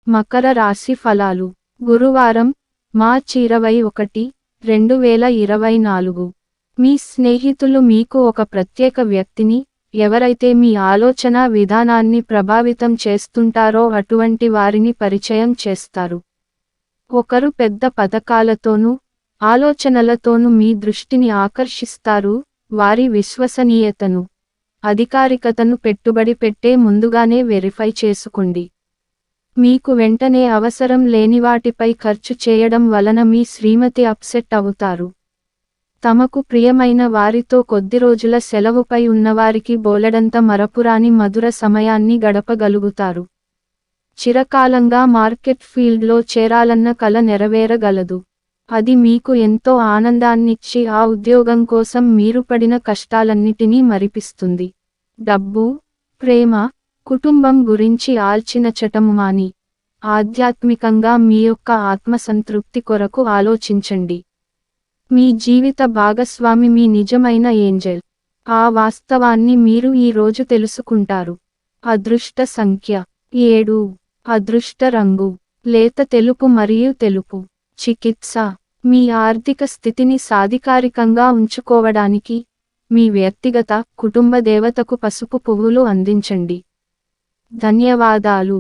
మకర రాశి ఫలాలు. గురువారం, మార్చి 21, 2024. మీ స్నేహితులు మీకు ఒక ప్రత్యేక వ్యక్తిని, ఎవరైతే మీ ఆలోచనా విధానాన్ని ప్రభావితం చేస్తుంటారో అటువంటి వారిని పరిచయం చేస్తారు. ఒకరు పెద్ద పథకాలతోనూ, ఆలోచనలతోనూ మీ దృష్టిని ఆకర్షిస్తారు. వారి విశ్వసనీయతను, అధికారికతను పెట్టుబడి పెట్టే ముందుగానే వెరిఫై చేసుకోండి. మీకు వెంటనే అవసరం లేని వాటిపై ఖర్చు చేయడం వలన మీ శ్రీమతి అప్సెట్ అవుతారు. తమకు ప్రియమైన వారితో కొద్ది రోజుల సెలవుపై ఉన్నవారికి బోలెడంత మరపురాని మధుర సమయాన్ని గడపగలుగుతారు. చిరకాలంగా మార్కెట్ ఫీల్డ్లో చేరాలన్న కల నెరవేరగలదు. అది మీకు ఎంతో ఆనందాన్నిచ్చి ఆ ఉద్యోగం కోసం మీరు పడిన కష్టాలన్నిటినీ మరిపిస్తుంది. డబ్బు, ప్రేమ, కుటుంబం గురించి ఆల్చినచటము మాని, ఆధ్యాత్మికంగా మీ యొక్క ఆత్మసంతృప్తి కొరకు ఆలోచించండి. మీ జీవిత భాగస్వామి మీ నిజమైన ఏంజెల్. ఆ వాస్తవాన్ని మీరు ఈ రోజు తెలుసుకుంటారు. అదృష్ట సంఖ్య 7. అదృష్ట రంగు లేత తెలుపు మరియు తెలుపు. చికిత్స. మీ ఆర్థిక స్థితిని సాధికారికంగా ఉంచుకోవడానికి, మీ వ్యక్తిగత, కుటుంబ దేవతకు పసుపు పువ్వులు అందించండి. ధన్యవాదాలు.